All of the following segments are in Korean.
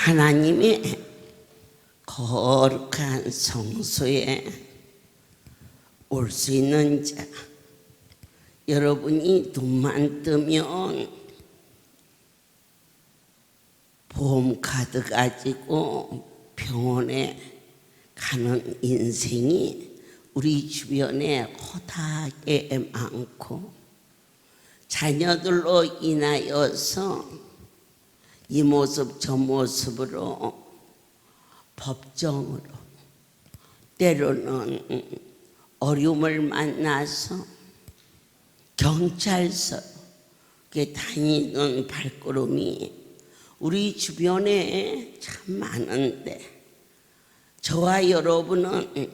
하나님의 거룩한 성소에 올 수 있는 자, 여러분이 눈만 뜨면 보험카드 가지고 병원에 가는 인생이 우리 주변에 허다하게 많고, 자녀들로 인하여서 이 모습 저 모습으로 법정으로, 때로는 어려움을 만나서 경찰서에 다니는 발걸음이 우리 주변에 참 많은데, 저와 여러분은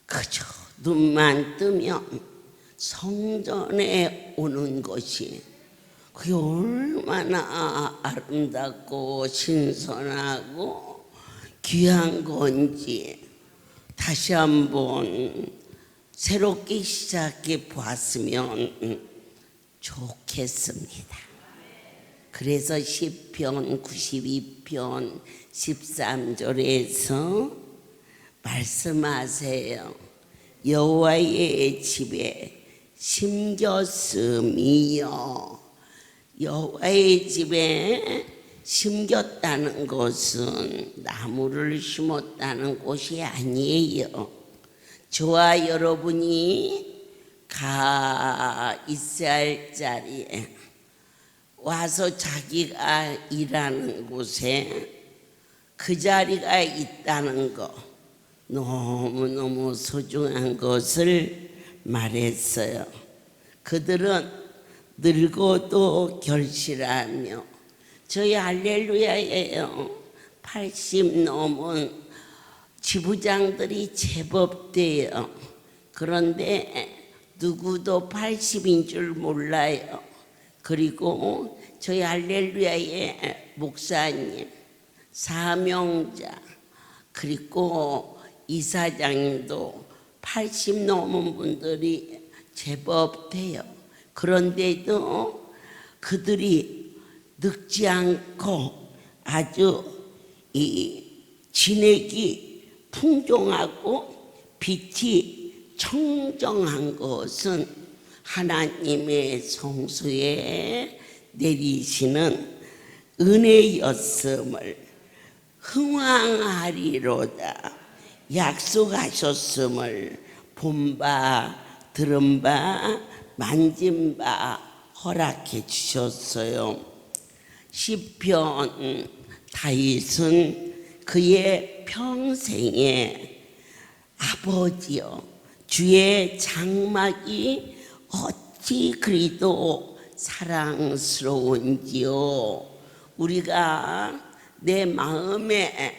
그저 눈만 뜨면 성전에 오는 것이 그게 얼마나 아름답고 신선하고 귀한 건지 다시 한번 새롭게 시작해 보았으면 좋겠습니다. 그래서 시편 92편 13절에서 말씀하세요. 여호와의 집에 심겼음이요. 여호와의 집에 심겼다는 것은 나무를 심었다는 것이 아니에요. 저와 여러분이 가 있어야 할 자리에 와서 자기가 일하는 곳에 그 자리가 있다는 것, 너무너무 소중한 것을 말했어요. 그들은 늙어도 결실하며, 저희 할렐루야예요. 80 넘은 지부장들이 제법 돼요. 그런데 누구도 80인 줄 몰라요. 그리고 저희 할렐루야의 목사님, 사명자, 그리고 이사장님도 80 넘은 분들이 제법 돼요. 그런데도 그들이 늙지 않고 아주 이 진액이 풍종하고 빛이 청정한 것은 하나님의 성수에 내리시는 은혜였음을 흥왕하리로다 약속하셨음을 본 바 들은 바 만진 바 허락해 주셨어요. 시편 다윗은 그의 평생에 아버지여 주의 장막이 어찌 그리도 사랑스러운지요. 우리가 내 마음에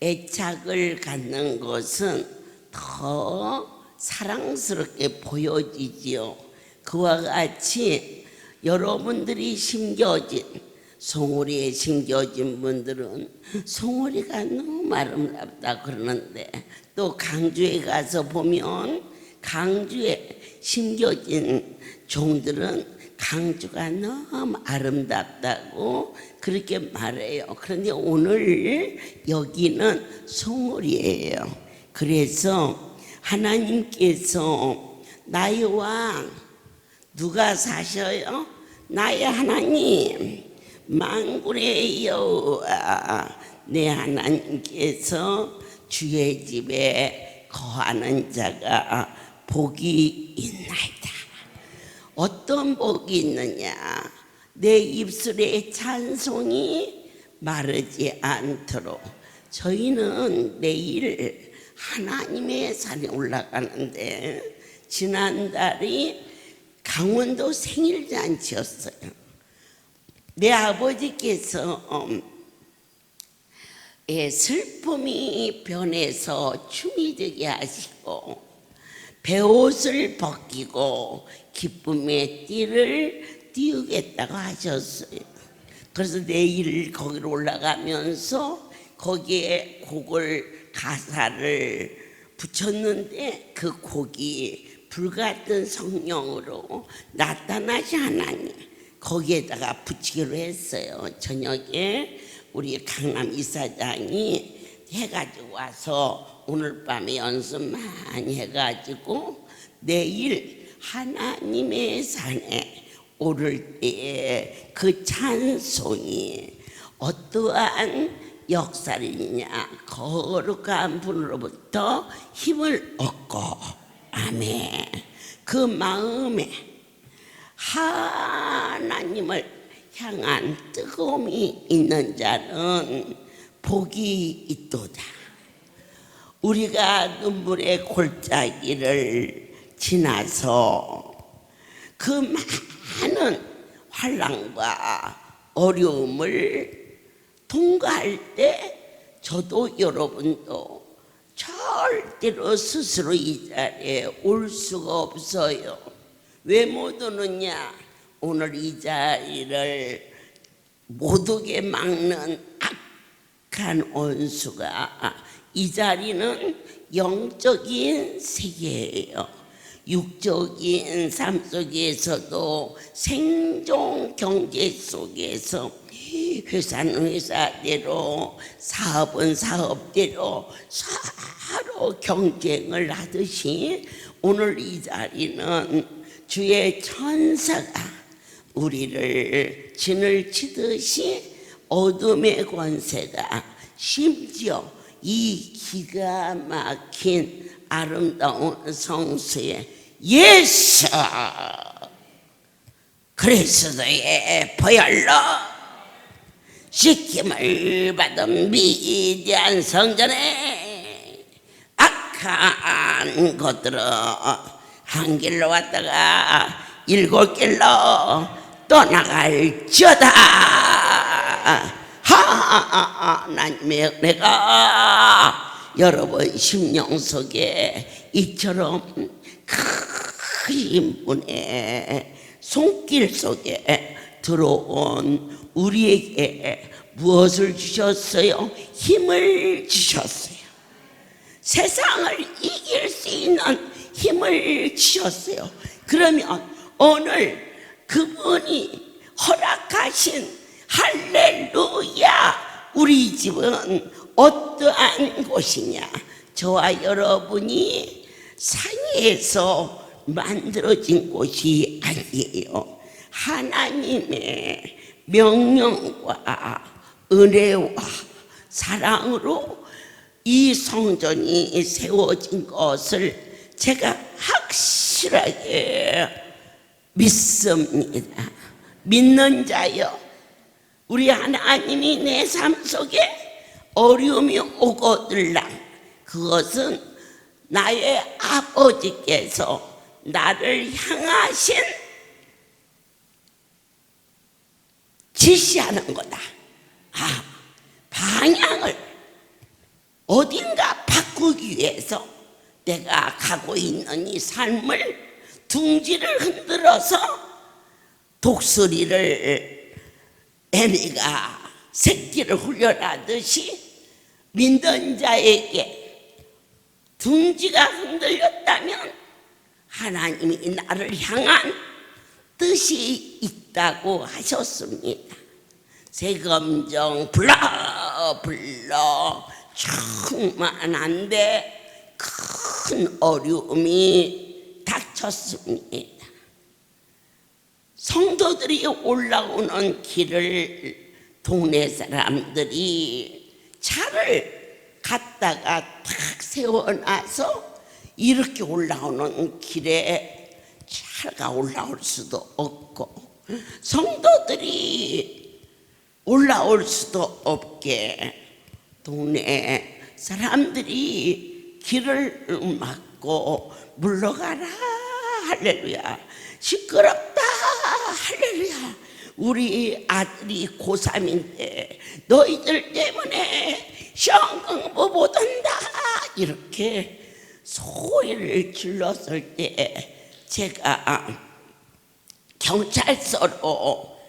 애착을 갖는 것은 더 사랑스럽게 보여지지요. 그와 같이 여러분들이 심겨진 송오리에 심겨진 분들은 송오리가 너무 아름답다 그러는데, 또 강주에 가서 보면 강주에 심겨진 종들은 강주가 너무 아름답다고 그렇게 말해요. 그런데 오늘 여기는 송오리예요. 그래서 하나님께서 나의 왕 누가 사셔요? 나의 하나님 만군의 여호와 내 하나님께서 주의 집에 거하는 자가 복이 있나이다. 어떤 복이 있느냐? 내 입술의 찬송이 마르지 않도록. 저희는 내일 하나님의 산에 올라가는데 지난달이 강원도 생일잔치였어요. 내 아버지께서 슬픔이 변해서 춤이 되게 하시고 베옷을 벗기고 기쁨의 띠를 띄우겠다고 하셨어요. 그래서 내일 거기로 올라가면서 거기에 곡을 가사를 붙였는데 그 곡이 불같은 성령으로 나타나신 하나님 거기에다가 붙이기로 했어요. 저녁에 우리 강남 이사장이 해가지고 와서 오늘 밤에 연습 많이 해가지고 내일 하나님의 산에 오를 때에 그 찬송이 어떠한 역사이냐, 거룩한 분으로부터 힘을 얻고, 아멘. 그 마음에 하나님을 향한 뜨거움이 있는 자는 복이 있도다. 우리가 눈물의 골짜기를 지나서 그 많은 환난과 어려움을 통과할 때 저도 여러분도 절대로 스스로 이 자리에 올 수가 없어요. 왜 못 오느냐? 오늘 이 자리를 못 오게 막는 악한 원수가, 이 자리는 영적인 세계예요. 육적인 삶 속에서도 생존 경제 속에서 회사는 회사대로, 사업은 사업대로 서로 경쟁을 하듯이 오늘 이 자리는 주의 천사가 우리를 진을 치듯이 어둠의 권세가, 심지어 이 기가 막힌 아름다운 성수의 예수 그리스도의 보혈로 씻김을 받은 미대한 성전에 악한 것들은 한 길로 왔다가 일곱 길로 떠나갈지어다. 하나님의 은혜가 여러분 심령 속에 이처럼 큰 분의 손길 속에 들어온 우리에게 무엇을 주셨어요? 힘을 주셨어요. 세상을 이길 수 있는 힘을 주셨어요. 그러면 오늘 그분이 허락하신 할렐루야, 우리 집은 어떠한 곳이냐? 저와 여러분이 상해에서 만들어진 곳이 아니에요. 하나님의 명령과 은혜와 사랑으로 이 성전이 세워진 것을 제가 확실하게 믿습니다. 믿는 자여, 우리 하나님이 내 삶 속에 어려움이 오거들라, 그것은 나의 아버지께서 나를 향하신 지시하는 거다. 방향을 어딘가 바꾸기 위해서 내가 가고 있는 이 삶을 둥지를 흔들어서 독수리를 애미가 새끼를 훈련하듯이 믿는 자에게 둥지가 흔들렸다면 하나님이 나를 향한 뜻이 있다고 하셨습니다. 세금정 불러 충만한데 큰 어려움이 닥쳤습니다. 성도들이 올라오는 길을 동네 사람들이 차를 갖다가 탁 세워놔서 이렇게 올라오는 길에 차가 올라올 수도 없고 성도들이 올라올 수도 없게 동네 사람들이 길을 막고 물러가라 할렐루야, 시끄럽다 할렐루야, 우리 아들이 고3인데 너희들 때문에 시험 공부 못한다, 이렇게 소리를 질렀을 때 제가 경찰서로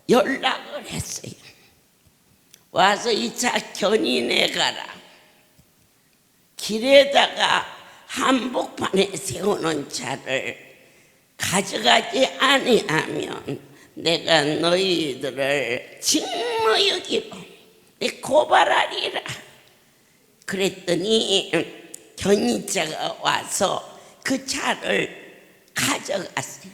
연락을 했어요. 와서 이 차 견인해 가라. 길에다가 한복판에 세우는 차를 가져가지 아니하면 내가 너희들을 직무유기로 고발하리라. 그랬더니 견인차가 와서 그 차를 가져갔어요.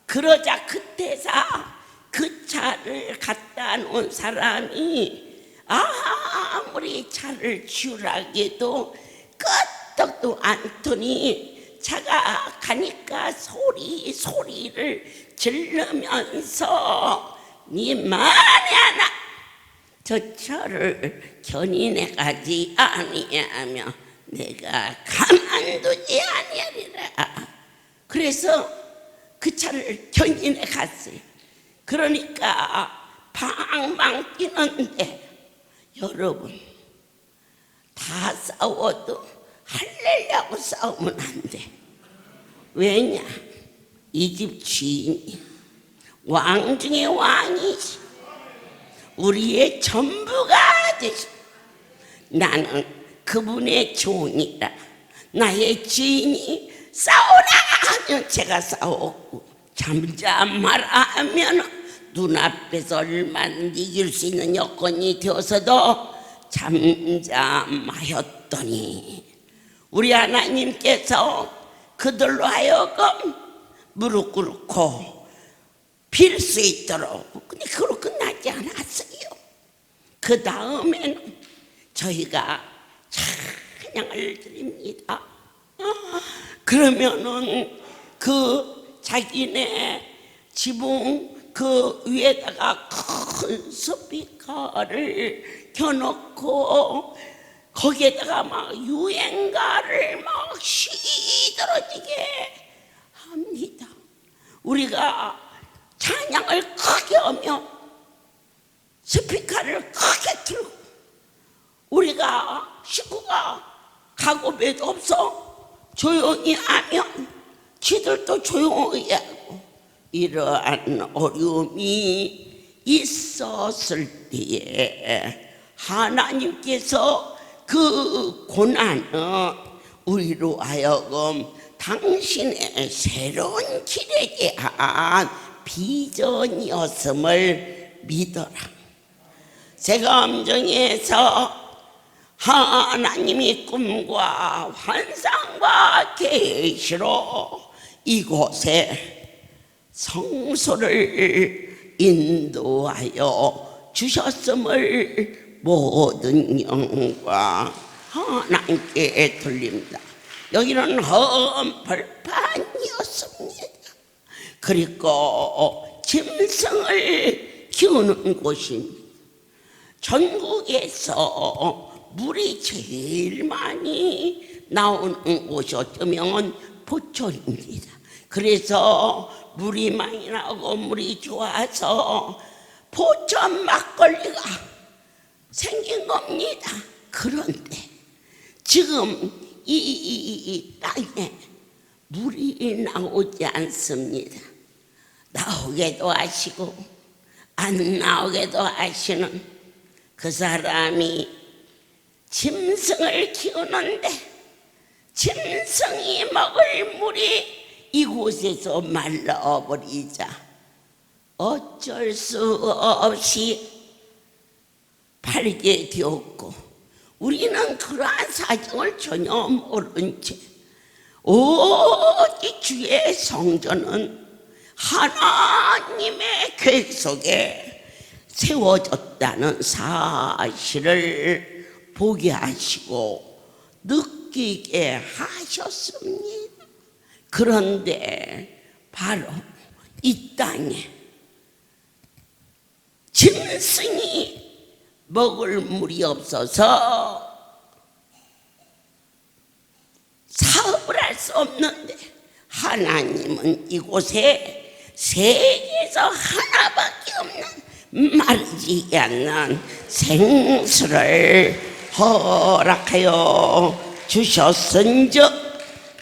그러자 그때사 그 차를 갖다 놓은 사람이 아무리 차를 치우라게도 끄떡도 않더니 차가 가니까 소리를 지르면서 니 만에 하나 저 차를 견인해 가지 아니하며 내가 가만두지 아니하리라. 그래서 그 차를 견인해 갔어요. 그러니까 방방 뛰는데 여러분, 다 싸워도 할렐루야고 싸우면 안 돼. 왜냐? 이 집 주인이 왕 중에 왕이지, 우리의 전부가 되시. 나는 그분의 종이라. 나의 주인이 싸우라 하면 제가 싸웠고, 잠잠하라 하면 눈앞에서 얼마나 이길 수 있는 여건이 되어서도 잠잠하였더니 우리 하나님께서 그들로 하여금 무릎 꿇고 빌 수 있도록. 근데 그걸로 끝나지 않았어요. 그 다음에는 저희가 찬양을 드립니다. 그러면은 그 자기네 지붕 그 위에다가 큰 스피커를 켜놓고 거기에다가 막 유행가를 막 시들어지게 합니다. 우리가 찬양을 크게 하며 스피커를 크게 틀고 우리가 식구가 가고 배도 없어 조용히 하면 지들도 조용히 하고, 이러한 어려움이 있었을 때에 하나님께서 그 고난을 우리로 하여금 당신의 새로운 길에 대한 비전이었음을 믿어라. 제가 암정에서 하나님이 꿈과 환상과 계시로 이곳에 성소를 인도하여 주셨음을 모든 영광 하나님께 돌립니다. 여기는 험한 벌판이었습니다. 그리고 짐승을 키우는 곳입니다. 전국에서 물이 제일 많이 나오는 곳이 어쩌면 포천입니다. 그래서 물이 많이 나오고 물이 좋아서 포천 막걸리가 생긴 겁니다. 그런데 지금 이 땅에 물이 나오지 않습니다. 나오게도 하시고 안 나오게도 하시는 그 사람이 짐승을 키우는데 짐승이 먹을 물이 이곳에서 말라버리자 어쩔 수 없이 팔게 되었고, 우리는 그러한 사정을 전혀 모른 채 오직 주의 성전은 하나님의 계획 속에 세워졌다는 사실을 보게 하시고 느끼게 하셨습니다. 그런데 바로 이 땅에 짐승이 먹을 물이 없어서 사업을 할 수 없는데 하나님은 이곳에 세계에서 하나밖에 없는 마르지 않는 생수를 허락하여 주셨은즉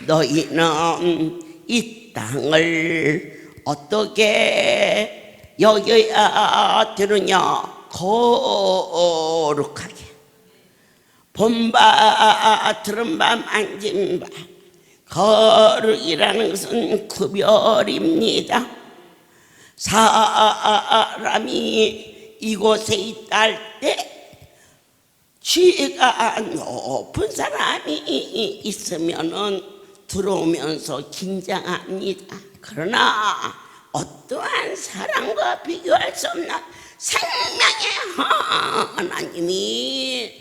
너희는 이 땅을 어떻게 여겨야 되느냐? 거룩하게 본바 들은바 만진바. 거룩이라는 것은 구별입니다. 사람이 이곳에 있다 할 때 지위가 높은 사람이 있으면은 들어오면서 긴장합니다. 그러나 어떠한 사람과 비교할 수 없는 생명의 하나님이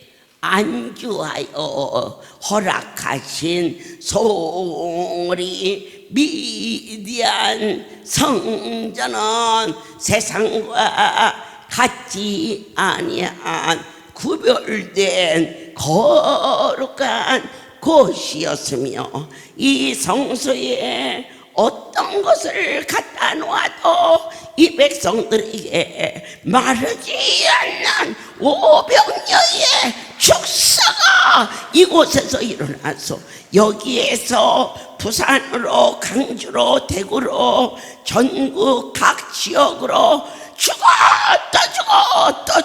안주하여 허락하신 소리 미디안 성전은 세상과 같지 아니한 구별된 거룩한 곳이었으며 이 성소에 어떤 것을 갖다 놓아도 이 백성들에게 마르지 않는 오병여의 축사가 이곳에서 일어나서 여기에서 부산으로 강주로 대구로 전국 각 지역으로 죽어도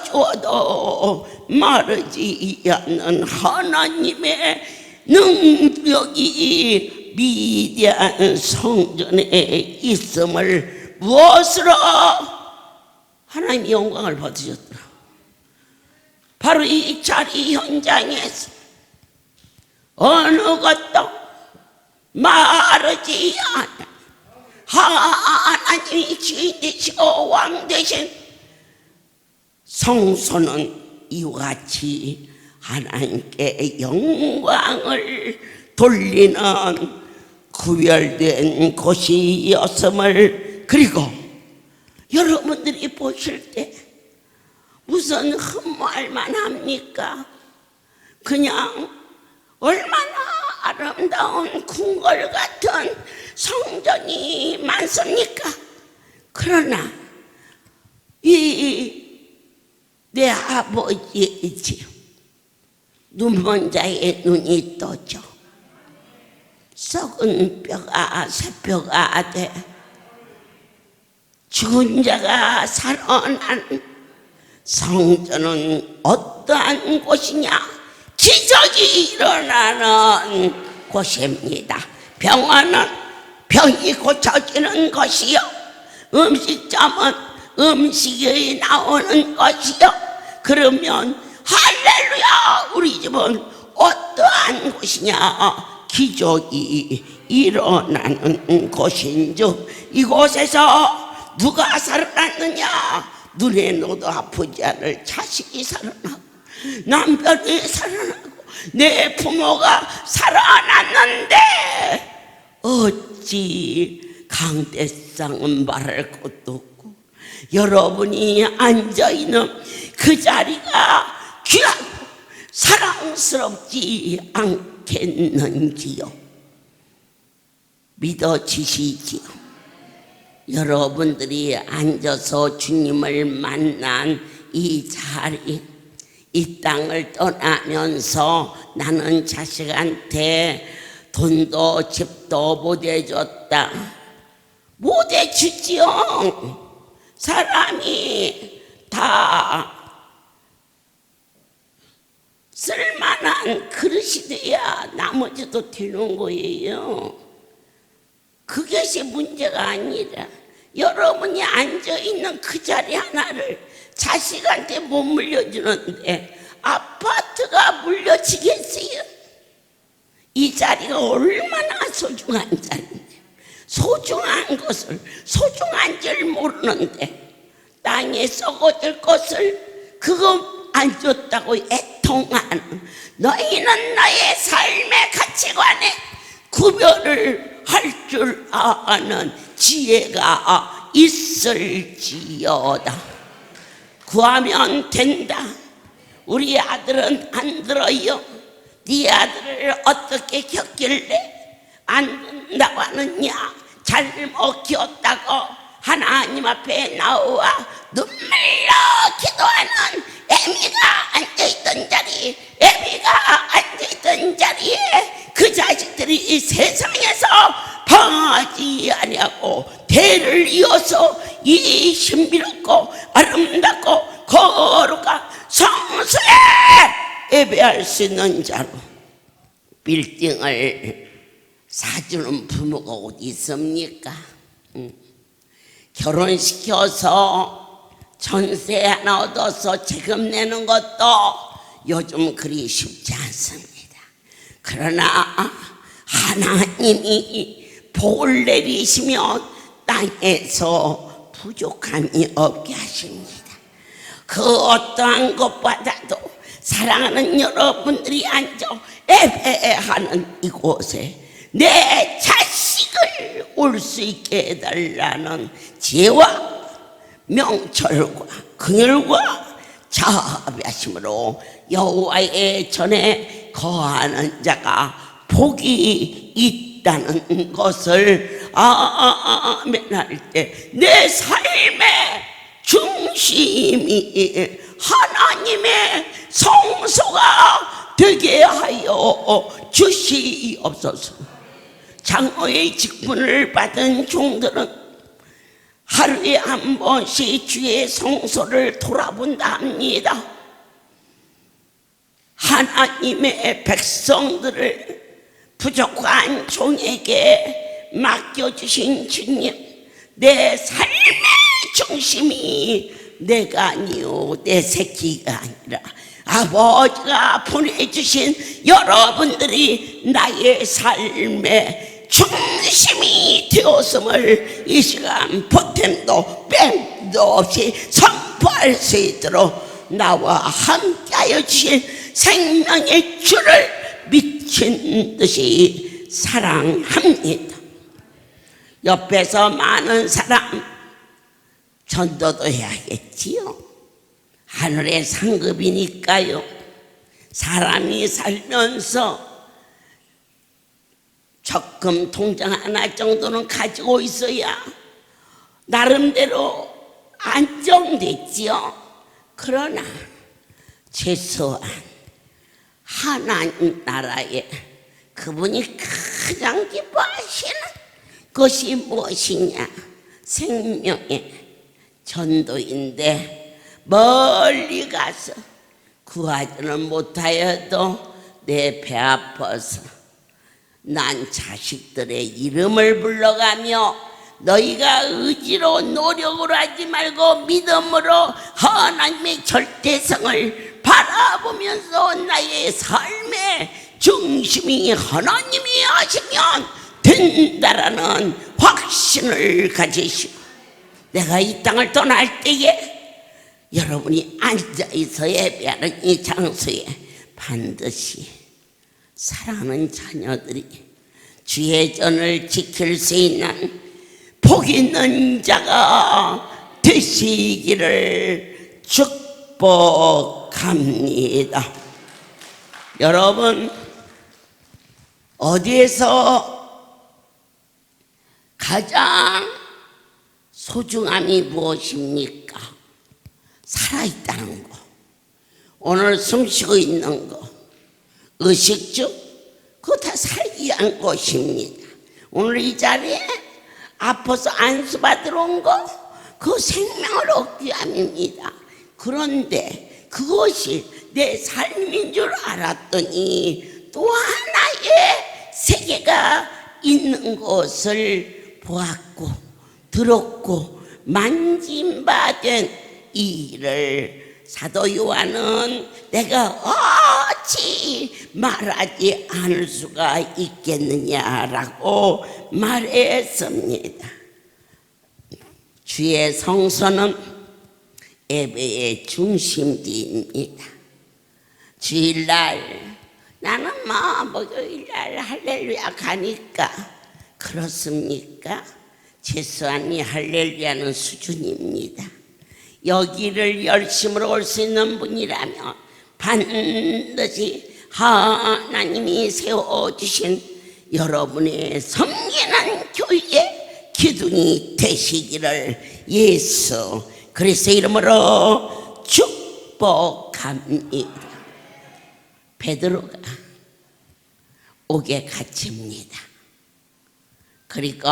죽어도 마르지 않는 하나님의 능력이 미디안 성전에 있음을 무엇으로 하나님의 영광을 받으셨더라. 바로 이 자리 현장에서 어느 것도 마르지 않아 하나님이 주인 되시고 왕 되신 성소는 이와 같이 하나님께 영광을 돌리는 구별된 곳이었음을, 그리고 여러분들이 보실 때 무슨 흠모할만 합니까? 그냥 얼마나 아름다운 궁궐 같은 성전이 많습니까? 그러나 이 내 아버지이지 눈먼 자의 눈이 떠져 썩은 뼈가 새뼈가 돼 죽은 자가 살아난 성전은 어떠한 곳이냐? 기적이 일어나는 곳입니다. 병원은 병이 고쳐지는 것이요, 음식점은 음식이 나오는 것이요. 그러면 할렐루야, 우리 집은 어떠한 곳이냐? 기적이 일어나는 곳인즉 이곳에서 누가 살아났느냐? 눈에 넣어도 아프지 않을 자식이 살아나고, 남편이 살아나고, 내 부모가 살아났는데 어찌 강대상은 말할 것도 없고 여러분이 앉아있는 그 자리가 귀하고 사랑스럽지 않겠는지요? 믿어지시지요? 여러분들이 앉아서 주님을 만난 이 자리, 이 땅을 떠나면서 나는 자식한테 돈도 집도 못 해줬다. 못 해주지요. 사람이 다 쓸만한 그릇이 돼야 나머지도 되는 거예요. 그것이 문제가 아니라 여러분이 앉아있는 그 자리 하나를 자식한테 못 물려주는데 아파트가 물려지겠어요? 이 자리가 얼마나 소중한 자리인데, 소중한 것을 소중한 줄 모르는데 땅에 썩어질 것을 그거 안 줬다고 애통하는, 너희는 너의 삶의 가치관에 구별을 할 줄 아는 지혜가 있을지어다. 구하면 된다. 우리 아들은 안 들어요. 네 아들을 어떻게 겪길래 안 된다고 하느냐? 잘못 키웠다고 하나님 앞에 나와 눈물로 기도하는 애미가 앉아있던 자리, 애미가 앉아있던 자리에 그 자식들이 이 세상에서 방하지 아니하고 대를 이어서 이 신비롭고 아름답고 거룩한 성소에 예배할 수 있는 자로, 빌딩을 사주는 부모가 어디 있습니까? 결혼시켜서 전세 하나 얻어서 세금 내는 것도 요즘 그리 쉽지 않습니다. 그러나 하나님이 복을 내리시면 땅에서 부족함이 없게 하십니다. 그 어떠한 것보다도 사랑하는 여러분들이 앉아 예배하는 이곳에 내 자식을 올 수 있게 해달라는 지혜와 명철과 긍휼과 자비하심으로 여호와의 전에 거하는 자가 복이 있다는 것을 아멘할 때 내 삶의 중심이 하나님의 성소가 되게 하여 주시옵소서. 장로의 직분을 받은 종들은 하루에 한 번씩 주의 성소를 돌아본다 합니다. 하나님의 백성들을 부족한 종에게 맡겨주신 주님, 내 삶의 중심이 내가 아니요 내 새끼가 아니라 아버지가 보내주신 여러분들이 나의 삶의 중심이 되었음을 이 시간 보탬도 뺀도 없이 선포할 수 있도록 나와 함께하여 주신 생명의 주를 미친 듯이 사랑합니다. 옆에서 많은 사람 전도도 해야겠지요. 하늘의 상급이니까요. 사람이 살면서 적금 통장 하나 정도는 가지고 있어야 나름대로 안정됐지요. 그러나 최소한 하나님 나라에 그분이 가장 기뻐하시는 것이 무엇이냐? 생명의 전도인데 멀리 가서 구하지는 못하여도 내 배 아파서 난 자식들의 이름을 불러가며 너희가 의지로 노력으로 하지 말고 믿음으로 하나님의 절대성을 바라보면서 나의 삶의 중심이 하나님이 하시면 된다라는 확신을 가지시고 내가 이 땅을 떠날 때에 여러분이 앉아있어 예배하는 이 장소에 반드시 사랑하는 자녀들이 주의 전을 지킬 수 있는 복 있는 자가 되시기를 축복합니다. 여러분, 어디에서 가장 소중함이 무엇입니까? 살아있다는 거, 오늘 숨쉬고 있는 거, 의식주, 그거 다 살기 위한 것입니다. 오늘 이 자리에 아파서 안수받으러 온 거, 그 생명을 얻기 위함입니다. 그런데 그것이 내 삶인 줄 알았더니 또 하나의 세계가 있는 것을 보았고 들었고 만짐받은 이 일을 사도 요한은 내가 어찌 말하지 않을 수가 있겠느냐라고 말했습니다. 주의 성소는 예배의 중심지입니다. 주일날 나는 목요일날 할렐루야 가니까 그렇습니까? 최소한이 할렐루야는 수준입니다. 여기를 열심으로 올 수 있는 분이라면 반드시 하나님이 세워주신 여러분의 섬기는 교회의 기둥이 되시기를 예수 그리스도의 이름으로 축복합니다. 베드로가 옥에 갇힙니다. 그리고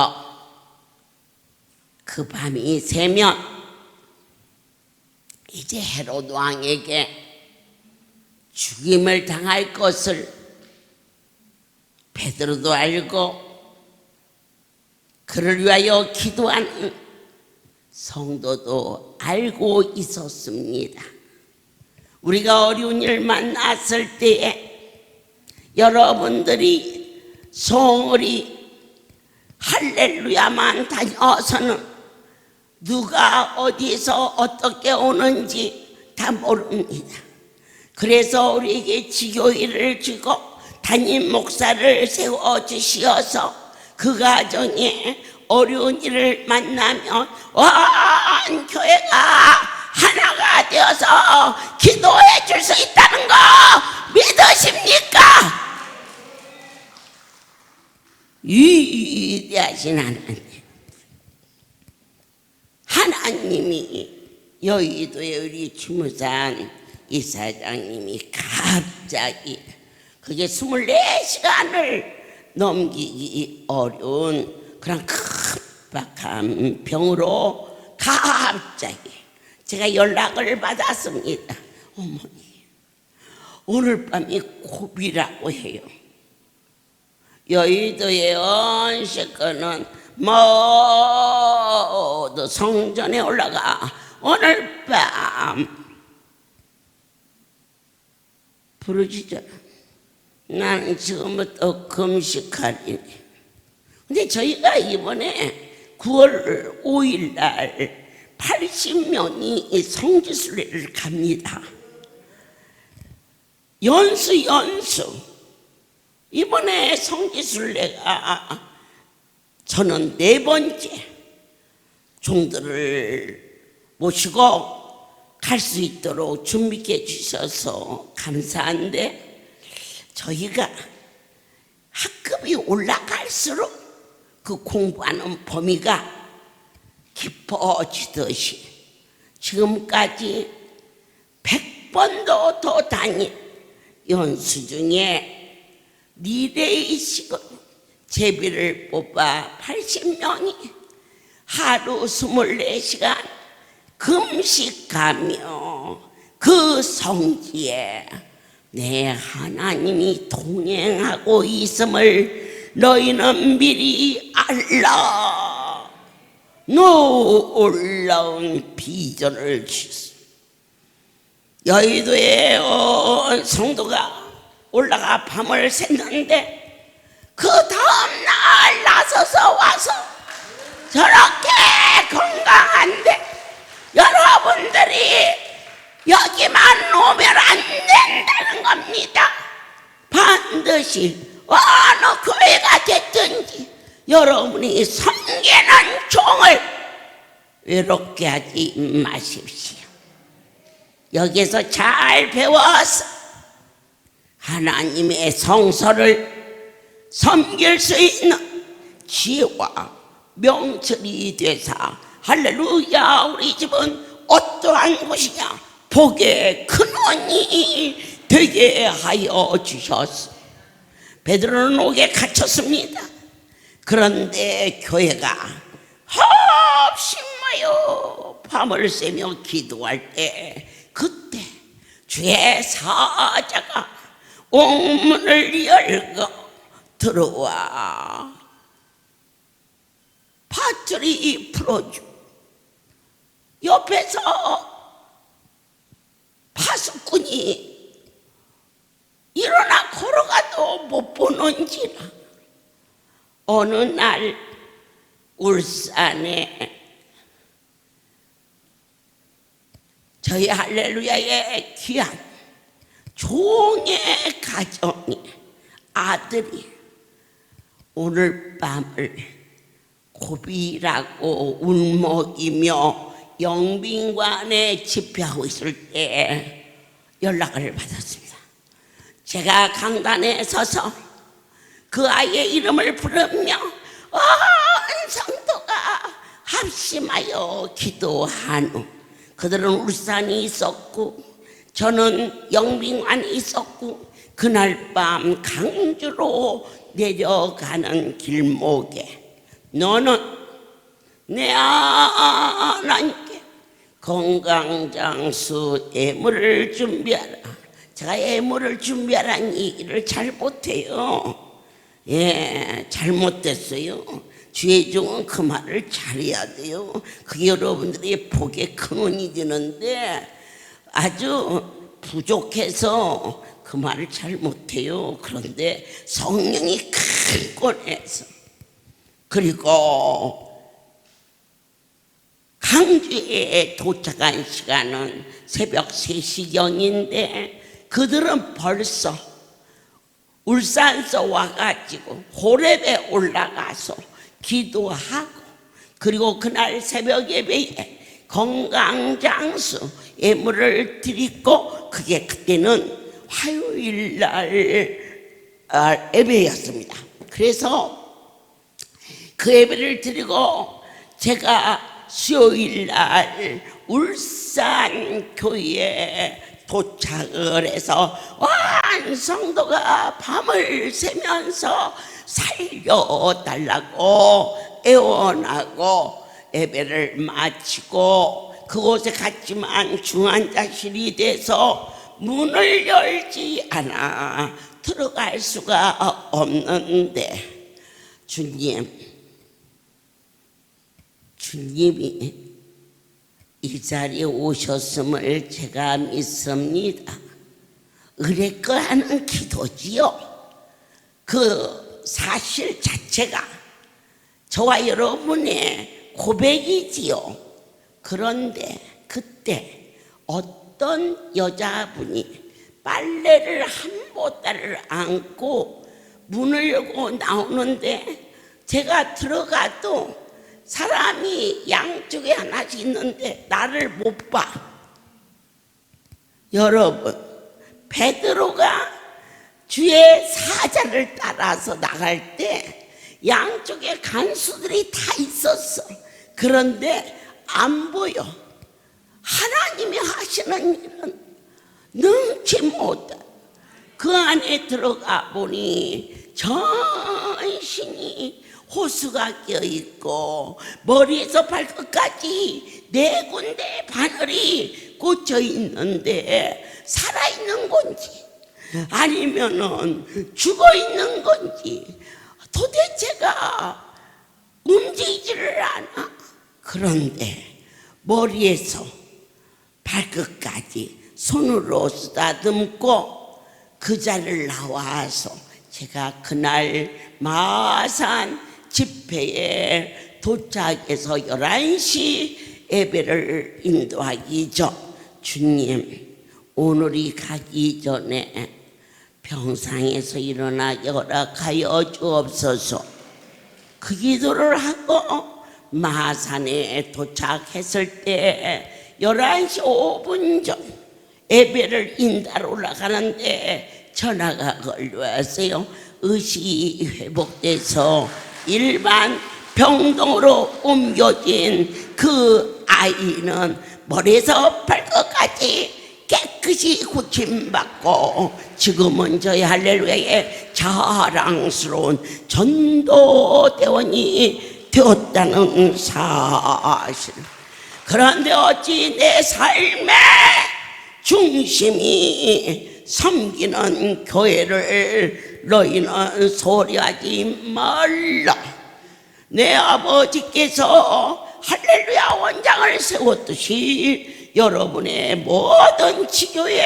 그 밤이 새면 이제 헤롯 왕에게 죽임을 당할 것을 베드로도 알고 그를 위하여 기도하는 성도도 알고 있었습니다. 우리가 어려운 일 만났을 때에 여러분들이 소홀히 할렐루야만 다녀서는 누가 어디서 어떻게 오는지 다 모릅니다. 그래서 우리에게 지교회를 주고 담임 목사를 세워주시어서 그 가정에 어려운 일을 만나면 온 교회가 하나가 되어서 기도해 줄 수 있다는 거 믿으십니까? 위대하신 하나님이 여의도의 우리 주무산 이사장님이 갑자기 그게 24시간을 넘기기 어려운 그런 급박한 병으로 갑자기 제가 연락을 받았습니다. 어머니, 오늘 밤이 고비라고 해요. 여의도의 언식권은 모두 성전에 올라가 오늘 밤 부르짖어라. 나는 지금부터 금식하리니. 근데 저희가 이번에 9월 5일 날 80명이 성지순례를 갑니다. 연수 이번에 성지순례가 저는 4번째 종들을 모시고 갈 수 있도록 준비해 주셔서 감사한데 저희가 학급이 올라갈수록 그 공부하는 범위가 깊어지듯이 지금까지 100번도 더 다닌 연수 중에 리레이식으로 제비를 뽑아 80명이 하루 24시간 금식하며 그 성지에 내 하나님이 동행하고 있음을 너희는 미리 알라. 놀라운 비전을 주셨습니다. 여의도에 성도가 올라가 밤을 샜는데 그 다음날 나서서 와서 저렇게 건강한데 여러분들이 여기만 오면 안 된다는 겁니다. 반드시 어느 교회가 됐든지 여러분이 섬기는 종을 외롭게 하지 마십시오. 여기서 잘 배워서 하나님의 성소를 섬길 수 있는 지혜와 명철이 되사 할렐루야. 우리 집은 어떠한 곳이냐? 복의 근원이 되게 하여 주셨어. 베드로는 옥에 갇혔습니다. 그런데 교회가 합심하여 밤을 새며 기도할 때 그때 주의 사자가 옥문을 열고 들어와 밧줄이 풀어주고 옆에서 파수꾼이 일어나 걸어가도 못 보는지라 어느 날 울산에 저희 할렐루야의 귀한 종의 가정이 아들이 오늘 밤을 고비라고 울먹이며 영빈관에 집회하고 있을 때 연락을 받았습니다. 제가 강단에 서서 그 아이의 이름을 부르며 온 성도가 합심하여 기도한 후 그들은 울산이 있었고 저는 영빈관이 있었고 그날 밤 강주로 내려가는 길목에 너는 내 하나님께 건강장수 예물을 준비하라. 제가 예물을 준비하라는 얘기를 잘 못해요. 잘못됐어요. 주의 종은 그 말을 잘해야 돼요. 그게 여러분들의 복의 근원이 되는데 아주 부족해서 그 말을 잘 못해요. 그런데 성령이 큰 권해서 그리고 강주에 도착한 시간은 새벽 3시경인데 그들은 벌써 울산서 와가지고 호렙에 올라가서 기도하고 그리고 그날 새벽 예배에 건강장수 예물을 드리고 그게 그때는 화요일 날 예배였습니다. 그래서 그 예배를 드리고 제가 수요일 날 울산 교회에 도착을 해서 온 성도가 밤을 새면서 살려달라고 애원하고 예배를 마치고 그곳에 갔지만 중환자실이 돼서 문을 열지 않아 들어갈 수가 없는데 주님이 이 자리에 오셨음을 제가 믿습니다. 의뢰거 하는 기도지요. 그 사실 자체가 저와 여러분의 고백이지요. 그런데 그때 어떤 여자분이 빨래를 한 보따리를 안고 문을 열고 나오는데 제가 들어가도 사람이 양쪽에 하나씩 있는데 나를 못 봐. 여러분, 베드로가 주의 사자를 따라서 나갈 때 양쪽에 간수들이 다 있었어. 그런데 안 보여. 하나님이 하시는 일은 능치 못해. 그 안에 들어가 보니 전신이 호수가 껴있고 머리에서 발끝까지 4군데 바늘이 꽂혀 있는데 살아있는 건지 아니면은 죽어 있는 건지 도대체가 움직이지를 않아. 그런데 머리에서 발끝까지 손으로 쓰다듬고 그 자리를 나와서 제가 그날 마산 집회에 도착해서 11시 예배를 인도하기 전 주님 오늘이 가기 전에 병상에서 일어나게 허락하여 주옵소서. 그 기도를 하고 마산에 도착했을 때 11시 5분 전 예배를 인도하러 올라가는데 전화가 걸려왔어요. 의식이 회복돼서 일반 병동으로 옮겨진 그 아이는 머리에서 발끝까지 깨끗이 고침받고 지금은 저희 할렐루야의 자랑스러운 전도대원이 되었다는 사실. 그런데 어찌 내 삶의 중심이 섬기는 교회를 너희는 소리하지 말라. 내 아버지께서 할렐루야 원장을 세웠듯이 여러분의 모든 지교의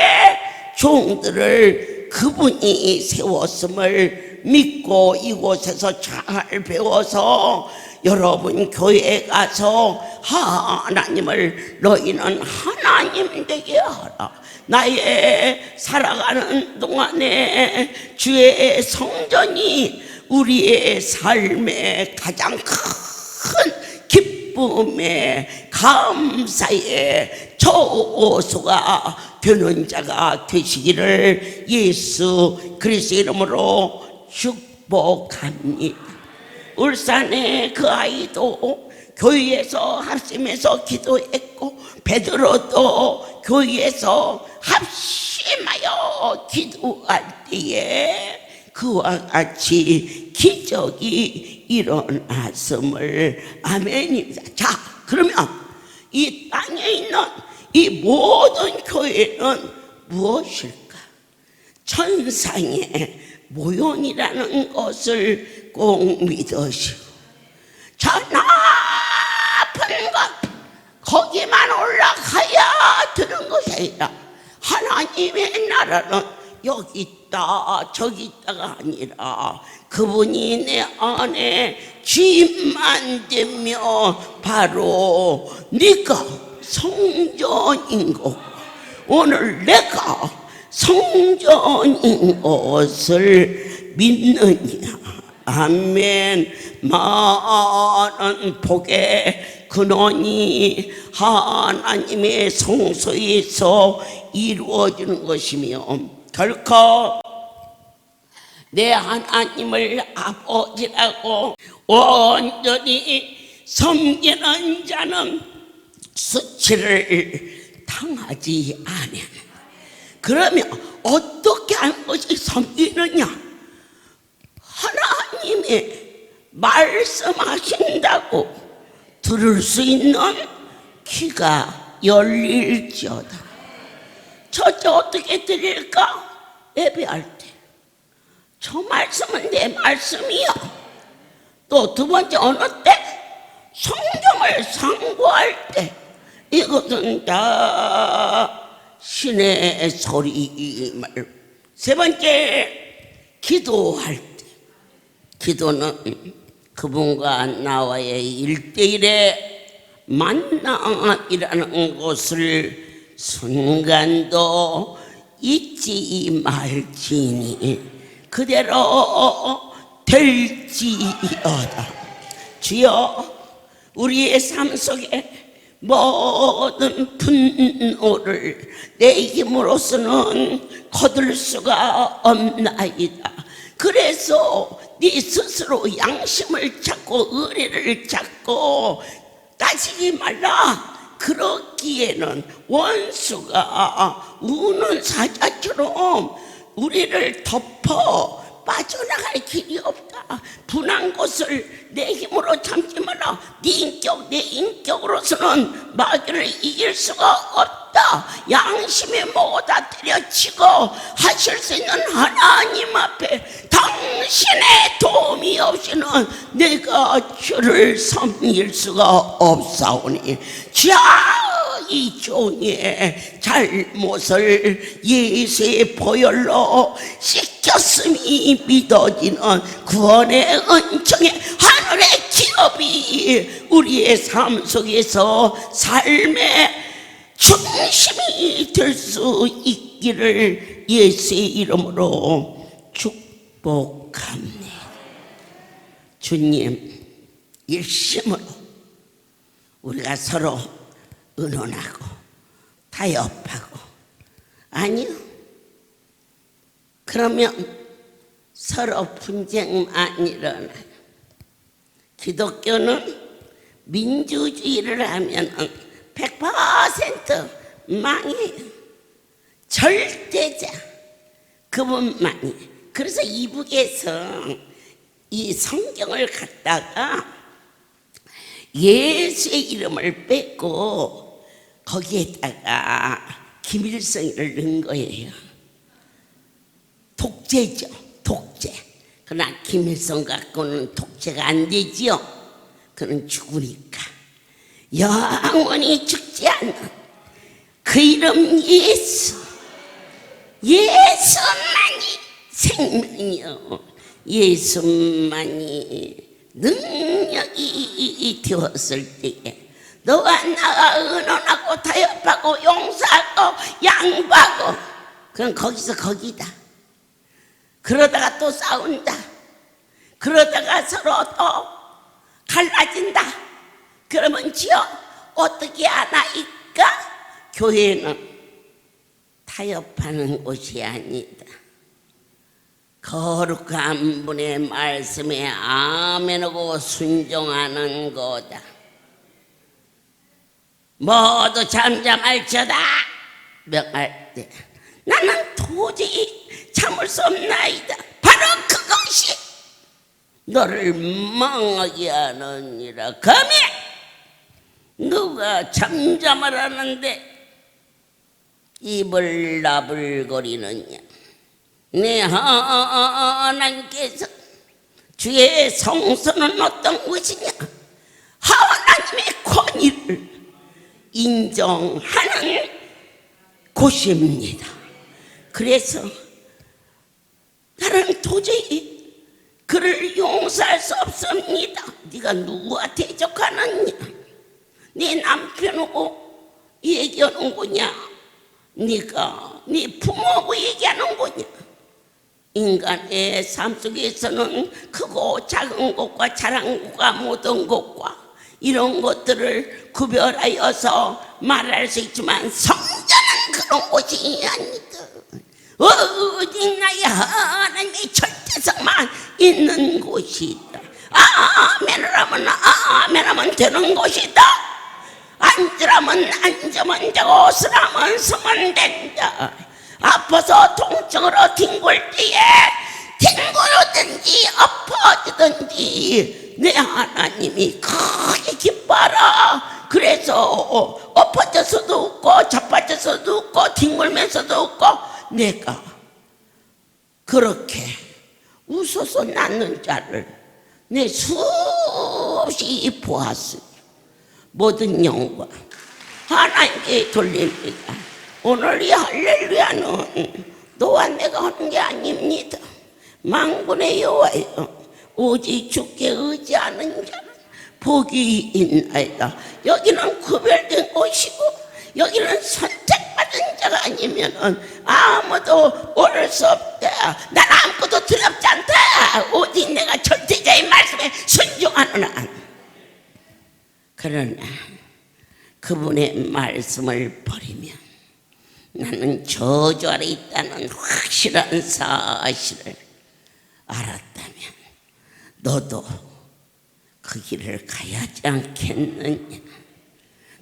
종들을 그분이 세웠음을 믿고 이곳에서 잘 배워서 여러분 교회에 가서 하나님을 너희는 하나님 되게 하라. 나의 살아가는 동안에 주의 성전이 우리의 삶의 가장 큰 기쁨의 감사의 저오소가 되는 자가 되시기를 예수 그리스도의 이름으로 축복합니다. 울산의 그 아이도 교회에서 합심해서 기도했고 베드로도 교회에서 합심하여 기도할 때에 그와 같이 기적이 일어났음을 아멘입니다. 자, 그러면 이 땅에 있는 이 모든 교회는 무엇일까? 천상의 모형이라는 것을 꼭 믿으시고 저 높은 것 거기만 올라가야 되는 것이 아니라 하나님의 나라는 여기 있다 저기 있다가 아니라 그분이 내 안에 주인만 되며 바로 네가 성전인 것 오늘 내가 성전인 것을 믿느냐. 아멘. 많은 복의 근원이 하나님의 성소에서 이루어지는 것이며 결코 내 하나님을 아버지라고 온전히 섬기는 자는 수치를 당하지 않아. 그러면 어떻게 하는 것이 섬기느냐? 하나님이 말씀하신다고 들을 수 있는 귀가 열릴지어다. 첫째 어떻게 드릴까? 예배할 때 저 말씀은 내 말씀이요. 또 두 번째 어느 때? 성경을 상고할 때 이것은 다 신의 소리임을. 세 번째 기도할 때 기도는 그분과 나와의 1대1의 만남이라는 것을 순간도 잊지 말지니 그대로 될지어다. 주여 우리의 삶 속에 모든 분노를 내 힘으로서는 거둘 수가 없나이다. 그래서 네 스스로 양심을 찾고 의리를 찾고 따지지 말라. 그렇기에는 원수가 우는 사자처럼 우리를 덮어 빠져나갈 길이 없다. 분한 것을 내 힘으로 참지 마라. 네 인격, 내 인격으로서는 마귀를 이길 수가 없다. 양심에 모두 때려치고 하실 수 있는 하나님 앞에 당신의 도움이 없이는 내가 주를 섬길 수가 없사오니 자, 이 종의 잘못을 예수의 보혈로 씻겼음이 믿어지는 구원의 은총의 하늘의 기업이 우리의 삶 속에서 삶의 중심이 될 수 있기를 예수의 이름으로 축복합니다. 주님 일심으로 우리가 서로 의논하고 타협하고, 아니요, 그러면 서로 분쟁만 일어나요. 기독교는 민주주의를 하면 100% 망해요. 절대자 그분만이. 그래서 이북에서 이 성경을 갖다가 예수의 이름을 뺏고 거기에다가 김일성이를 넣은 거예요. 독재죠, 독재. 그러나 김일성 갖고는 독재가 안 되지요. 그는 죽으니까. 영원히 죽지 않는 그 이름 예수. 예수만이 생명이요, 예수만이 능력이 되었을 때에 너와 나가 의논하고 타협하고 용서하고 양보하고, 그럼 거기서 거기다. 그러다가 또 싸운다. 그러다가 서로 또 갈라진다. 그러면 지어 어떻게 하나이까? 교회는 타협하는 곳이 아니다. 거룩한 분의 말씀에 아멘하고 순종하는 거다. 모두 잠잠할지어다 명할 때 나는 도저히 참을 수 없나이다. 바로 그것이 너를 망하게 하느니라. 감히 누가 잠잠하라는데 입을 나불거리느냐. 내 하나님께서 주의 성소는 어떤 곳이냐? 하나님의 권위를 인정하는 곳입니다. 그래서 나는 도저히 그를 용서할 수 없습니다. 네가 누구한테 대적하느냐? 네 남편하고 얘기하는 거냐? 네가 네 부모하고 얘기하는 거냐? 인간의 삶 속에서는 크고 작은 것과 잘한 것과 못한 것과 이런 것들을 구별하여서 말할 수 있지만 성전은 그런 곳이 아니다. 오직 나의 하나님의 절대성만 있는 곳이다. 아멘을 하면 아멘하면 되는 곳이다. 앉으라면 앉으면 되고 서라면 서면 된다. 아파서 통증으로 뒹굴 때에 뒹굴든지 엎어지든지 내 하나님이 크게 기뻐하라. 그래서 엎어져서도 웃고 자빠져서도 웃고 뒹굴면서도 웃고 내가 그렇게 웃어서 낳는 자를 내 수없이 보았으니 모든 영광 하나님께 돌립니다. 오늘 이 할렐루야는 너와 내가 하는 게 아닙니다. 만군의 여호와여, 오직 주께 의지하는 자는 복이 있나이다. 여기는 구별된 곳이고 여기는 선택받은 자가 아니면 아무도 오를 수 없다. 난 아무것도 두렵지 않다. 오직 내가 절대자의 말씀에 순종하는 한. 그러나 그분의 말씀을 버리면 나는 저주 아래 있다는 확실한 사실을 알았다면 너도 그 길을 가야 하지 않겠느냐.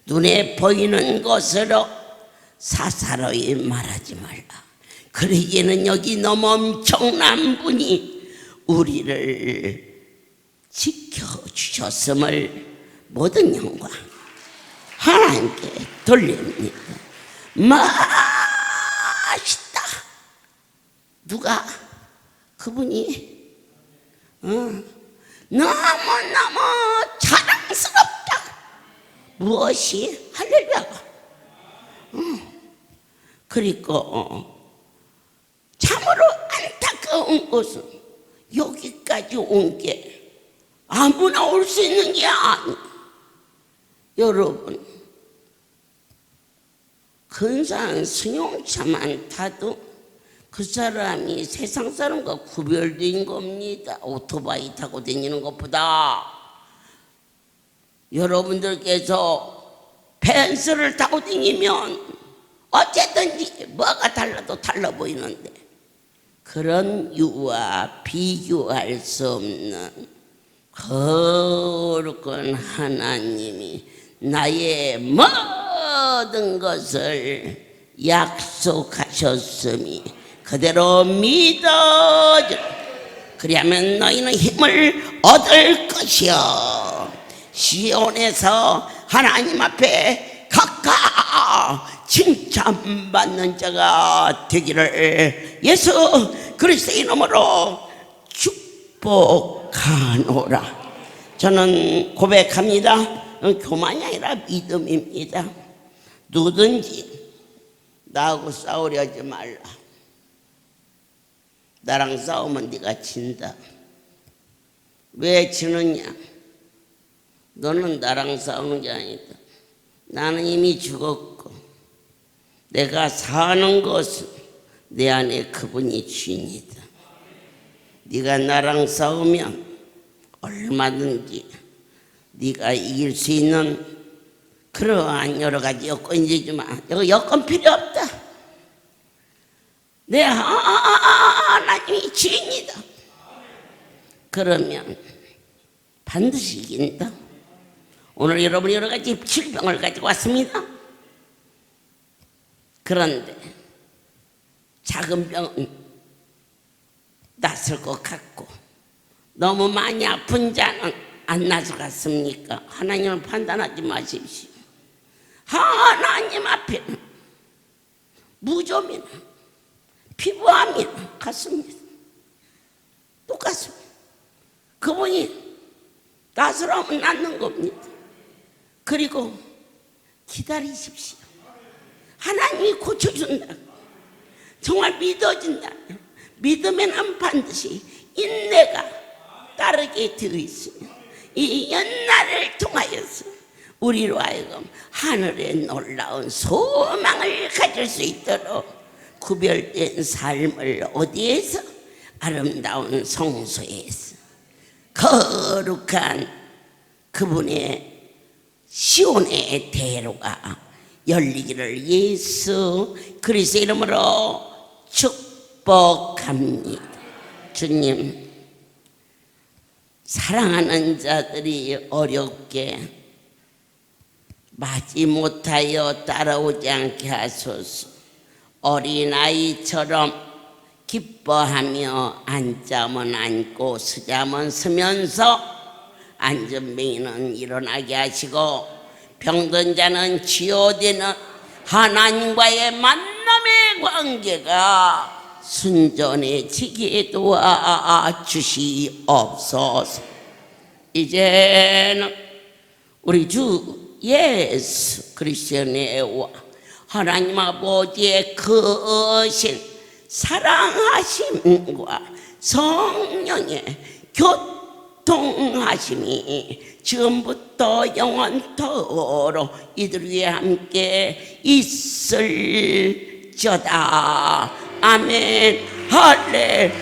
눈에 보이는 것으로 사사로이 말하지 말라. 그러기에는 여기 너무 엄청난 분이 우리를 지켜주셨음을 모든 영광 하나님께 돌립니다. 맛있다. 누가? 그분이 너무너무 자랑스럽다. 무엇이? 할렐루야가. 그리고 참으로 안타까운 것은 여기까지 온 게 아무나 올 수 있는 게 아니에요. 여러분, 근사한 승용차만 타도 그 사람이 세상 사람과 구별된 겁니다. 오토바이 타고 다니는 것보다. 여러분들께서 벤츠를 타고 다니면 어쨌든지 뭐가 달라도 달라 보이는데, 그런 유와 비교할 수 없는 거룩한 하나님이 나의 모든 것을 약속하셨음이 그대로 믿어져. 그리하면 너희는 힘을 얻을 것이요. 시온에서 하나님 앞에 각각 칭찬받는 자가 되기를 예수 그리스도의 이름으로 축복하노라. 저는 고백합니다. 교만이 아니라 믿음입니다. 누구든지 나하고 싸우려 하지 말라. 나랑 싸우면 네가 진다. 왜 지느냐? 너는 나랑 싸우는 게 아니다. 나는 이미 죽었고 내가 사는 것은 내 안에 그분이 주인이다. 네가 나랑 싸우면 얼마든지 네가 이길 수 있는 그러한 여러 가지 여건이지만 여건 필요 없다. 내 하나님이 주인이다. 그러면 반드시 이긴다. 오늘 여러분이 여러 가지 질병을 가지고 왔습니다. 그런데 작은 병은 낫을 것 같고 너무 많이 아픈 자는 안 나서 갔습니까? 하나님을 판단하지 마십시오. 하나님 앞에는 무좀이나 피부암이나 같습니다. 똑같습니다. 그분이 나스라면 낫는 겁니다. 그리고 기다리십시오. 하나님이 고쳐준다. 정말 믿어진다. 믿으면 반드시 인내가 따르게 되어 있으며 이 연날을 통하여서 우리로 하여금 하늘의 놀라운 소망을 가질 수 있도록 구별된 삶을 어디에서? 아름다운 성소에서 거룩한 그분의 시온의 대로가 열리기를 예수 그리스도의 이름으로 축복합니다. 주님, 사랑하는 자들이 어렵게 맞지 못하여 따라오지 않게 하소서. 어린아이처럼 기뻐하며 앉자면 앉고 서자면 서면서 앉은 병인은 일어나게 하시고 병든 자는 치유되는 하나님과의 만남의 관계가 순전해지게 도와주시옵소서. 이제는 우리 주 예수 그리스도의 은혜와 하나님 아버지의 크신 사랑하심과 성령의 교통하심이 지금부터 영원토록 이들 위에 함께 있을지어다. 아멘. 할렐루야.